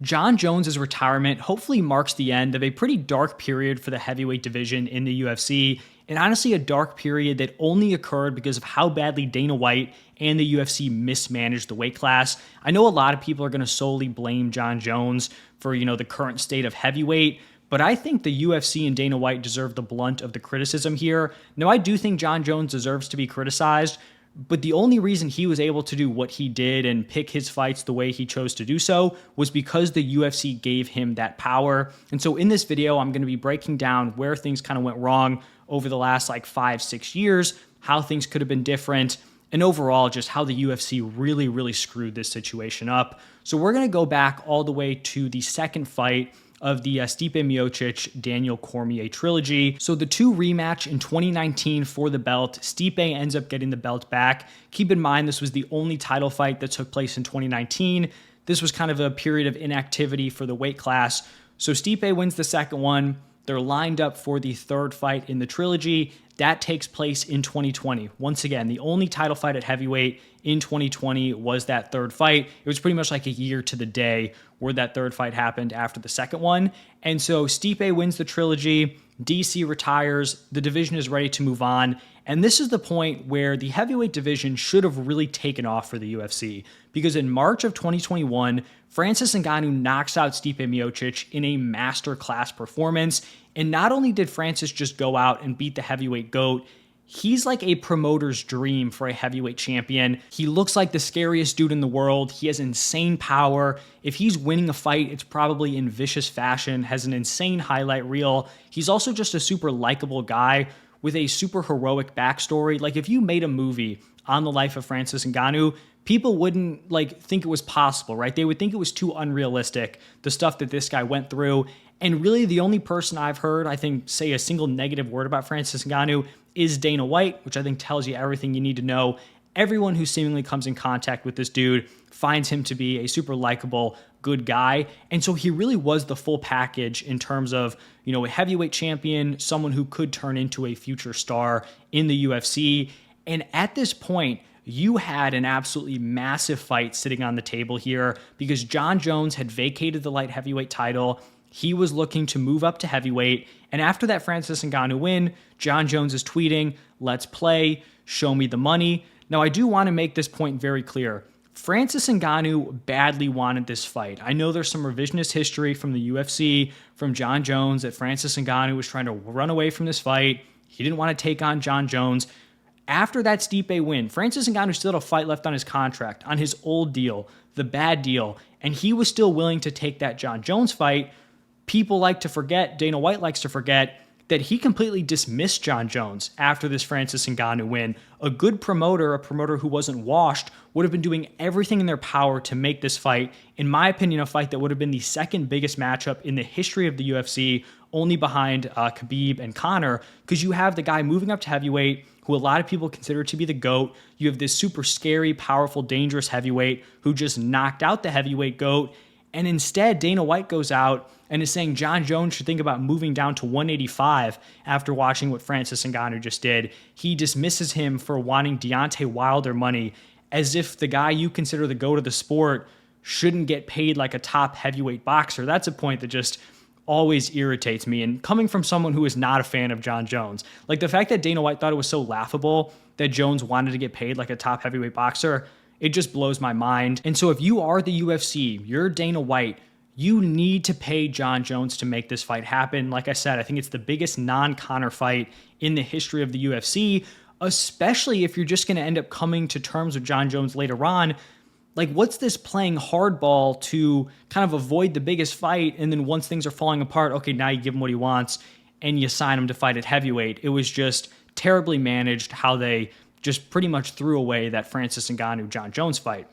Jon Jones' retirement hopefully marks the end of a pretty dark period for the heavyweight division in the UFC, and honestly a dark period that only occurred because of how badly Dana White and the UFC mismanaged the weight class. I know a lot of people are going to solely blame Jon Jones for, the current state of heavyweight, but I think the UFC and Dana White deserve the blunt of the criticism here. Now, I do think Jon Jones deserves to be criticized, but the only reason he was able to do what he did and pick his fights the way he chose to do so was because the UFC gave him that power. And so in this video, I'm going to be breaking down where things kind of went wrong over the last 5-6 years, how things could have been different, and overall just how the UFC really screwed this situation up. So we're going to go back all the way to the second fight of the Stipe Miocic-Daniel Cormier trilogy. So the two rematch in 2019 for the belt, Stipe ends up getting the belt back. Keep in mind, this was the only title fight that took place in 2019. This was kind of a period of inactivity for the weight class. So Stipe wins the second one. They're lined up for the third fight in the trilogy. That takes place in 2020. Once again, the only title fight at heavyweight in 2020 was that third fight. It was pretty much like a year to the day where that third fight happened after the second one. And so Stipe wins the trilogy, DC retires, the division is ready to move on. And this is the point where the heavyweight division should have really taken off for the UFC, because in March of 2021, Francis Ngannou knocks out Stipe Miocic in a masterclass performance. And not only did Francis just go out and beat the heavyweight GOAT, he's like a promoter's dream for a heavyweight champion. He looks like the scariest dude in the world. He has insane power. If he's winning a fight, it's probably in vicious fashion, has an insane highlight reel. He's also just a super likable guy with a super heroic backstory. Like if you made a movie on the life of Francis Ngannou, people wouldn't think it was possible, right? They would think it was too unrealistic, the stuff that this guy went through. And really the only person I've heard, I think, say a single negative word about Francis Ngannou is Dana White, which I think tells you everything you need to know. Everyone who seemingly comes in contact with this dude finds him to be a super likable, good guy. And so he really was the full package in terms of, a heavyweight champion, someone who could turn into a future star in the UFC. And at this point, you had an absolutely massive fight sitting on the table here because Jon Jones had vacated the light heavyweight title. He was looking to move up to heavyweight. And after that Francis Ngannou win, Jon Jones is tweeting, "Let's play, show me the money." Now, I do want to make this point very clear. Francis Ngannou badly wanted this fight. I know there's some revisionist history from the UFC, from Jon Jones, that Francis Ngannou was trying to run away from this fight. He didn't want to take on Jon Jones. After that Stipe win, Francis Ngannou still had a fight left on his contract, on his old deal, the bad deal, and he was still willing to take that Jon Jones fight. People like to forget, Dana White likes to forget, that he completely dismissed Jon Jones after this Francis Ngannou win. A good promoter, a promoter who wasn't washed, would have been doing everything in their power to make this fight, in my opinion, a fight that would have been the second biggest matchup in the history of the UFC, only behind Khabib and Conor, because you have the guy moving up to heavyweight, who a lot of people consider to be the GOAT. You have this super scary, powerful, dangerous heavyweight who just knocked out the heavyweight GOAT. And instead, Dana White goes out and is saying Jon Jones should think about moving down to 185 after watching what Francis Ngannou just did. He dismisses him for wanting Deontay Wilder money, as if the guy you consider the GOAT of the sport shouldn't get paid like a top heavyweight boxer. That's a point that just always irritates me. And coming from someone who is not a fan of Jon Jones, the fact that Dana White thought it was so laughable that Jones wanted to get paid like a top heavyweight boxer, it just blows my mind. And so if you are the UFC, you're Dana White, you need to pay Jon Jones to make this fight happen. Like I said, I think it's the biggest non-Conor fight in the history of the UFC, especially if you're just going to end up coming to terms with Jon Jones later on. What's this playing hardball to kind of avoid the biggest fight, and then once things are falling apart, okay, now you give him what he wants and you sign him to fight at heavyweight. It was just terribly managed how they just pretty much threw away that Francis Ngannou-Jon Jones fight.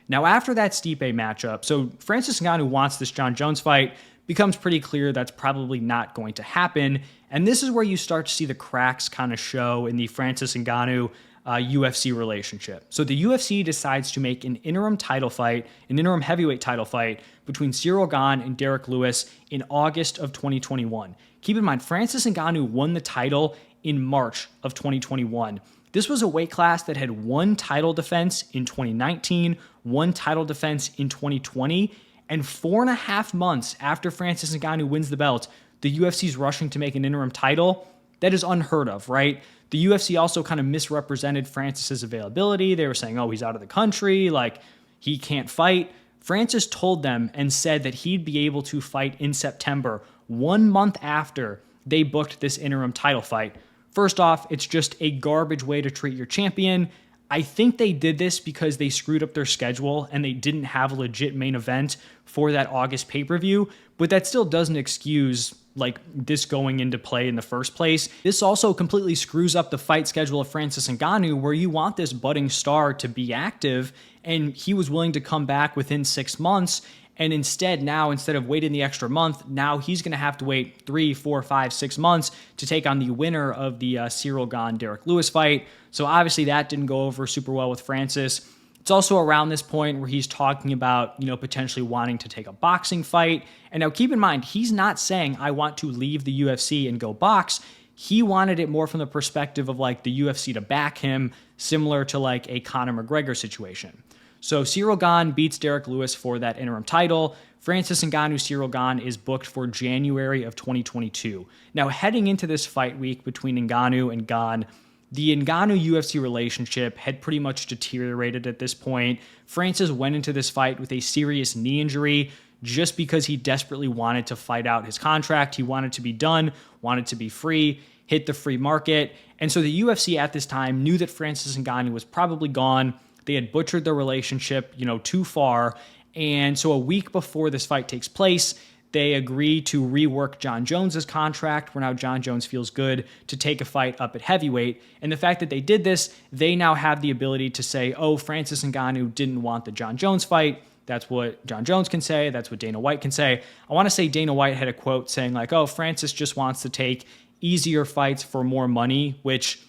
Now, after that Stipe matchup, so Francis Ngannou wants this Jon Jones fight, becomes pretty clear that's probably not going to happen. And this is where you start to see the cracks kind of show in the Francis Ngannou UFC relationship. So the UFC decides to make an interim title fight, an interim heavyweight title fight between Ciryl Gane and Derek Lewis in August of 2021. Keep in mind, Francis Ngannou won the title in March of 2021. This was a weight class that had one title defense in 2019, one title defense in 2020, And 4.5 months after Francis Ngannou wins the belt, the UFC is rushing to make an interim title. That is unheard of, right? The UFC also kind of misrepresented Francis's availability. They were saying, oh, he's out of the country, like he can't fight. Francis told them and said that he'd be able to fight in September, 1 month after they booked this interim title fight. First off, it's just a garbage way to treat your champion. I think they did this because they screwed up their schedule and they didn't have a legit main event for that August pay-per-view, but that still doesn't excuse like this going into play in the first place. This also completely screws up the fight schedule of Francis Ngannou, where you want this budding star to be active, and he was willing to come back within 6 months. And instead of waiting the extra month, now he's going to have to wait 3, 4, 5, 6 months to take on the winner of the Ciryl Gane-Derek Lewis fight. So obviously that didn't go over super well with Francis. It's also around this point where he's talking about, potentially wanting to take a boxing fight. And now keep in mind, he's not saying, I want to leave the UFC and go box. He wanted it more from the perspective of like the UFC to back him, similar to like a Conor McGregor situation. So Ciryl Gane beats Derek Lewis for that interim title. Francis Ngannou-Ciryl Gane is booked for January of 2022. Now, heading into this fight week between Ngannou and Gane, the Ngannou-UFC relationship had pretty much deteriorated at this point. Francis went into this fight with a serious knee injury just because he desperately wanted to fight out his contract. He wanted to be done, wanted to be free, hit the free market. And so the UFC at this time knew that Francis Ngannou was probably gone. They had butchered their relationship, too far. And so a week before this fight takes place, they agree to rework Jon Jones's contract, where now Jon Jones feels good to take a fight up at heavyweight. And the fact that they did this, they now have the ability to say, oh, Francis Ngannou didn't want the Jon Jones fight. That's what Jon Jones can say. That's what Dana White can say. I want to say Dana White had a quote saying like, oh, Francis just wants to take easier fights for more money, which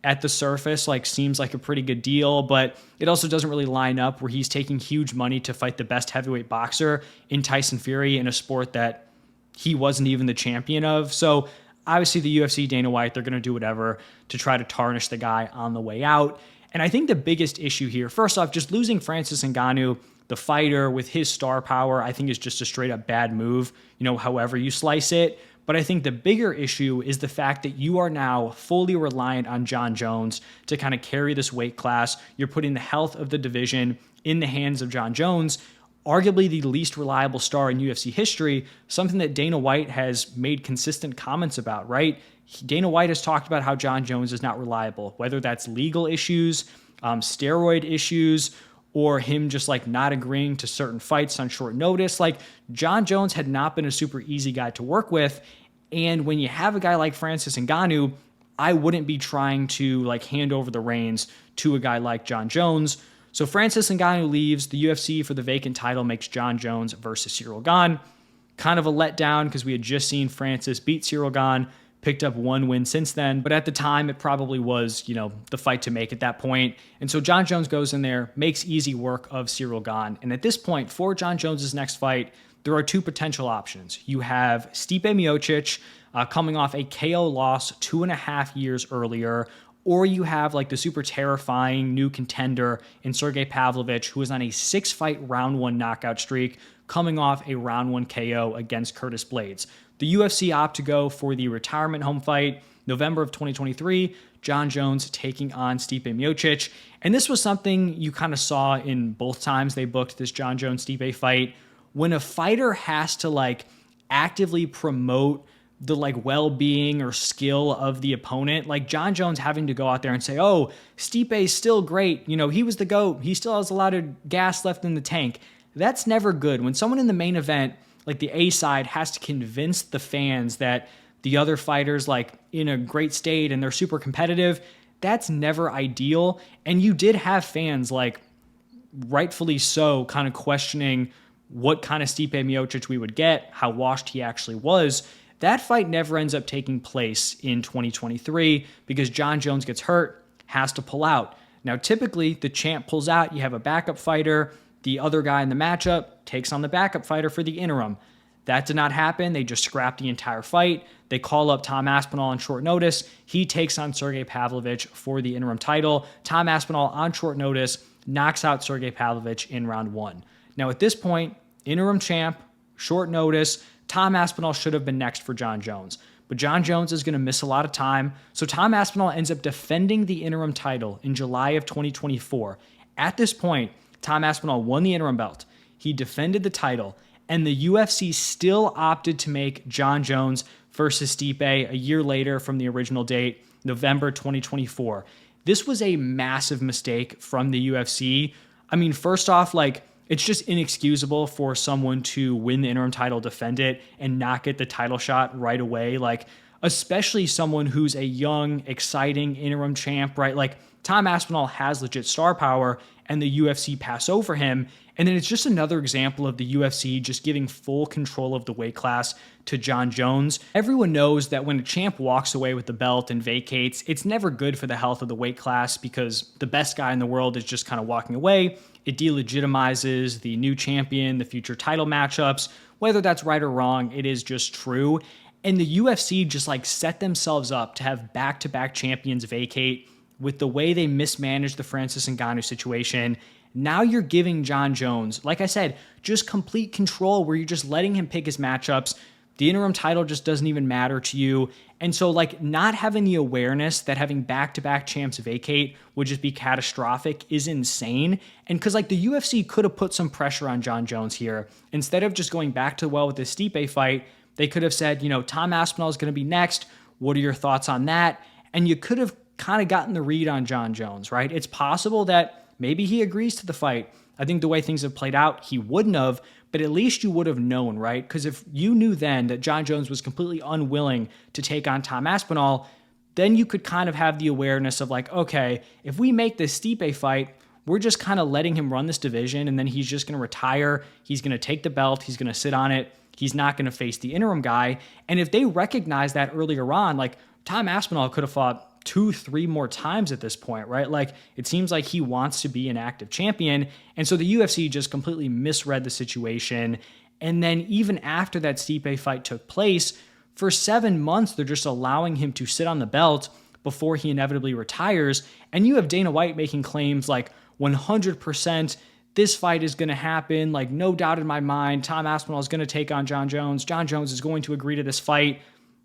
at the surface like seems like a pretty good deal, but it also doesn't really line up where he's taking huge money to fight the best heavyweight boxer in Tyson Fury in a sport that he wasn't even the champion of. So obviously the UFC, Dana White, they're going to do whatever to try to tarnish the guy on the way out. And I think the biggest issue here, first off, just losing Francis Ngannou, the fighter with his star power, I think is just a straight up bad move, however you slice it. But I think the bigger issue is the fact that you are now fully reliant on Jon Jones to kind of carry this weight class. You're putting the health of the division in the hands of Jon Jones, arguably the least reliable star in UFC history, something that Dana White has made consistent comments about, right? Dana White has talked about how Jon Jones is not reliable, whether that's legal issues, steroid issues, or him just like not agreeing to certain fights on short notice. Like Jon Jones had not been a super easy guy to work with. And when you have a guy like Francis Ngannou, I wouldn't be trying to like hand over the reins to a guy like Jon Jones. So Francis Ngannou leaves. The UFC for the vacant title makes Jon Jones versus Ciryl Gane. Kind of a letdown because we had just seen Francis beat Ciryl Gane, picked up one win since then. But at the time, it probably was, the fight to make at that point. And so Jon Jones goes in there, makes easy work of Ciryl Gane. And at this point, for Jon Jones' next fight, there are two potential options. You have Stipe Miocic coming off a KO loss 2.5 years earlier, or you have like the super terrifying new contender in Sergey Pavlovich, who is on a 6-fight round 1 knockout streak, coming off a round 1 KO against Curtis Blaydes. The UFC opt to go for the retirement home fight, November of 2023, Jon Jones taking on Stipe Miocic. And this was something you kind of saw in both times they booked this Jon Jones-Stipe fight. When a fighter has to like actively promote the like well-being or skill of the opponent, like Jon Jones having to go out there and say, oh, Stipe's still great. He was the GOAT. He still has a lot of gas left in the tank. That's never good. When someone in the main event, like the A side, has to convince the fans that the other fighters like in a great state and they're super competitive, that's never ideal. And you did have fans like rightfully so kind of questioning what kind of Stipe Miocic we would get, how washed he actually was. That fight never ends up taking place in 2023 because Jon Jones gets hurt, has to pull out. Now, typically, the champ pulls out, you have a backup fighter, the other guy in the matchup takes on the backup fighter for the interim. That did not happen. They just scrapped the entire fight. They call up Tom Aspinall on short notice. He takes on Sergey Pavlovich for the interim title. Tom Aspinall on short notice knocks out Sergey Pavlovich in round 1. Now, at this point, interim champ, short notice. Tom Aspinall should have been next for Jon Jones. But Jon Jones is going to miss a lot of time. So Tom Aspinall ends up defending the interim title in July of 2024. At this point, Tom Aspinall won the interim belt. He defended the title, and the UFC still opted to make Jon Jones versus Stipe a year later from the original date, November 2024. This was a massive mistake from the UFC. I mean, first off, it's just inexcusable for someone to win the interim title, defend it, and not get the title shot right away. Especially someone who's a young, exciting interim champ, right? Tom Aspinall has legit star power, and the UFC pass over him. And then it's just another example of the UFC just giving full control of the weight class to Jon Jones. Everyone knows that when a champ walks away with the belt and vacates, it's never good for the health of the weight class because the best guy in the world is just kind of walking away. It delegitimizes the new champion, the future title matchups. Whether that's right or wrong, it is just true. And the UFC just set themselves up to have back-to-back champions vacate with the way they mismanaged the Francis Ngannou situation. Now you're giving Jon Jones, like I said, just complete control where you're just letting him pick his matchups. The interim title just doesn't even matter to you. And so not having the awareness that having back-to-back champs vacate would just be catastrophic is insane. And because the UFC could have put some pressure on Jon Jones here. Instead of just going back to the well with the Stipe fight, they could have said, Tom Aspinall is going to be next. What are your thoughts on that? And you could have kind of gotten the read on Jon Jones, right? It's possible that maybe he agrees to the fight. I think the way things have played out, he wouldn't have, but at least you would have known, right? Because if you knew then that Jon Jones was completely unwilling to take on Tom Aspinall, then you could kind of have the awareness of okay, if we make this Stipe fight, we're just kind of letting him run this division, and then he's just going to retire. He's going to take the belt. He's going to sit on it. He's not going to face the interim guy. And if they recognize that earlier on, Tom Aspinall could have fought 2-3 more times at this point, right? It seems like he wants to be an active champion. And so the UFC just completely misread the situation. And then even after that Stipe fight took place, for 7 months, they're just allowing him to sit on the belt before he inevitably retires. And you have Dana White making claims 100% this fight is going to happen. No doubt in my mind, Tom Aspinall is going to take on Jon Jones. Jon Jones is going to agree to this fight.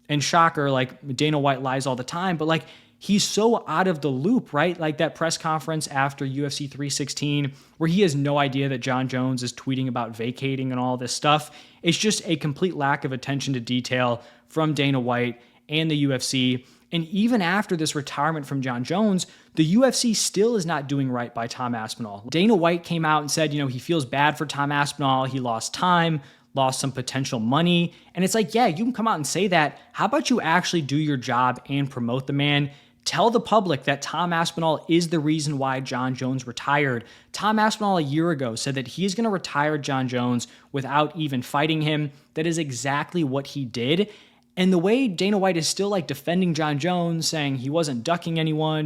And shocker, Dana White lies all the time, but he's so out of the loop, right? That press conference after UFC 316 where he has no idea that Jon Jones is tweeting about vacating and all this stuff. It's just a complete lack of attention to detail from Dana White and the UFC. And even after this retirement from Jon Jones, the UFC still is not doing right by Tom Aspinall. Dana White came out and said, he feels bad for Tom Aspinall. He lost time, lost some potential money. And it's yeah, you can come out and say that. How about you actually do your job and promote the man? Tell the public that Tom Aspinall is the reason why Jon Jones retired. Tom Aspinall a year ago said that he's going to retire Jon Jones without even fighting him. That is exactly what he did. And the way Dana White is still defending Jon Jones, saying he wasn't ducking anyone,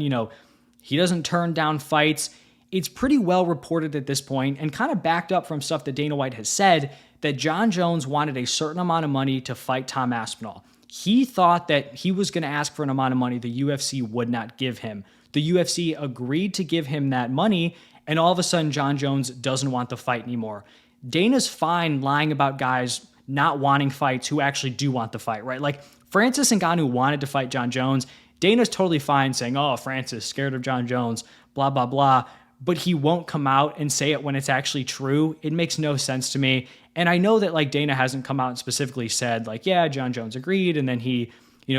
he doesn't turn down fights. It's pretty well reported at this point and kind of backed up from stuff that Dana White has said that Jon Jones wanted a certain amount of money to fight Tom Aspinall. He thought that he was going to ask for an amount of money the UFC would not give him. The UFC agreed to give him that money, and all of a sudden Jon Jones doesn't want the fight anymore. Dana's fine lying about guys not wanting fights who actually do want the fight, right? Francis Ngannou wanted to fight Jon Jones. Dana's totally fine saying, oh, Francis, scared of Jon Jones, blah, blah, blah. But he won't come out and say it when it's actually true. It makes no sense to me. And I know that Dana hasn't come out and specifically said yeah, Jon Jones agreed and then he,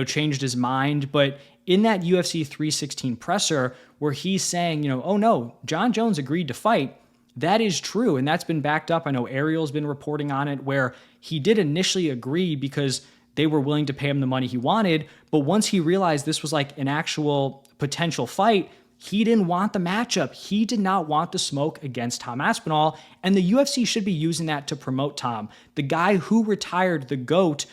changed his mind. But in that UFC 316 presser where he's saying, oh no, Jon Jones agreed to fight, that is true. And that's been backed up. I know Ariel's been reporting on it where he did initially agree because they were willing to pay him the money he wanted. But once he realized this was an actual potential fight, he didn't want the matchup. He did not want the smoke against Tom Aspinall, and the UFC should be using that to promote Tom, the guy who retired the GOAT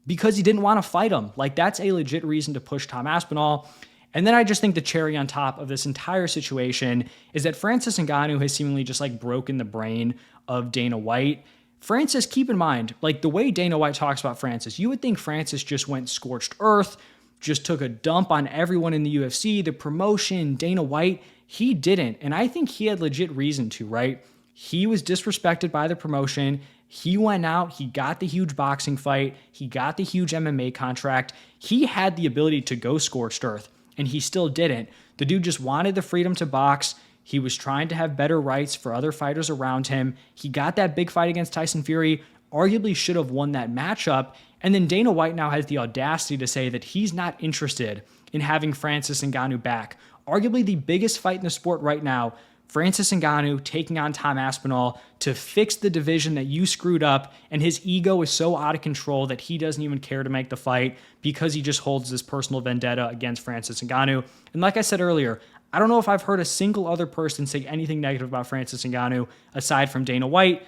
because he didn't want to fight him. That's a legit reason to push Tom Aspinall. And then I just think the cherry on top of this entire situation is that Francis Ngannou has seemingly just broken the brain of Dana White. Francis, keep in mind, the way Dana White talks about Francis, you would think Francis just went scorched earth, just took a dump on everyone in the UFC, the promotion, Dana White. He didn't. And I think he had legit reason to, right? He was disrespected by the promotion. He went out, he got the huge boxing fight, he got the huge MMA contract. He had the ability to go scorched earth, and he still didn't. The dude just wanted the freedom to box. He was trying to have better rights for other fighters around him. He got that big fight against Tyson Fury, arguably should have won that matchup. And then Dana White now has the audacity to say that he's not interested in having Francis Ngannou back. Arguably the biggest fight in the sport right now, Francis Ngannou taking on Tom Aspinall to fix the division that you screwed up, and his ego is so out of control that he doesn't even care to make the fight because he just holds this personal vendetta against Francis Ngannou. And like I said earlier, I don't know if I've heard a single other person say anything negative about Francis Ngannou aside from Dana White,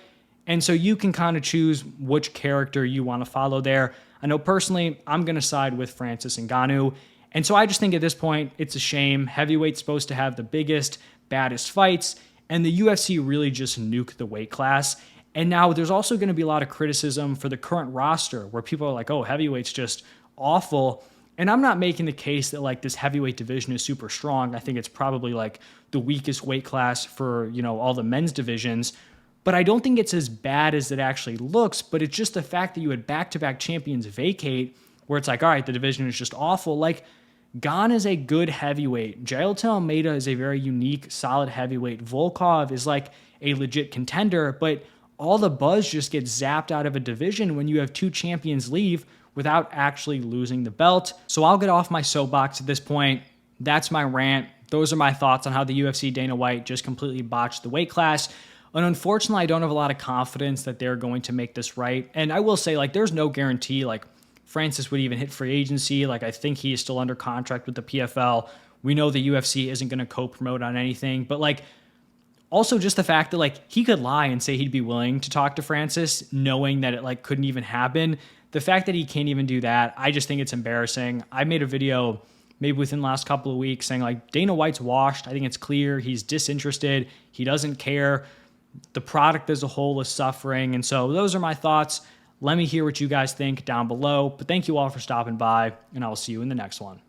and so you can kind of choose which character you want to follow there. I know personally, I'm going to side with Francis Ngannou, and so I just think at this point, it's a shame. Heavyweight's supposed to have the biggest, baddest fights, and the UFC really just nuked the weight class. And now there's also going to be a lot of criticism for the current roster where people are like, oh, heavyweight's just awful. And I'm not making the case that like this heavyweight division is super strong. I think it's probably like the weakest weight class for, all the men's divisions. But I don't think it's as bad as it actually looks, but it's just the fact that you had back-to-back champions vacate where it's like, all right, the division is just awful. Like, Gane is a good heavyweight. Jailton Almeida is a very unique, solid heavyweight. Volkov is like a legit contender, but all the buzz just gets zapped out of a division when you have two champions leave without actually losing the belt. So I'll get off my soapbox at this point. That's my rant. Those are my thoughts on how the UFC Dana White just completely botched the weight class. And unfortunately, I don't have a lot of confidence that they're going to make this right. And I will say, like, there's no guarantee, like, Francis would even hit free agency. Like, I think he is still under contract with the PFL. We know the UFC isn't going to co-promote on anything, but like, also just the fact that like he could lie and say he'd be willing to talk to Francis, knowing that it like couldn't even happen. The fact that he can't even do that, I just think it's embarrassing. I made a video maybe within the last couple of weeks saying like Dana White's washed. I think it's clear he's disinterested. He doesn't care. The product as a whole is suffering. And so those are my thoughts. Let me hear what you guys think down below. But thank you all for stopping by, and I will see you in the next one.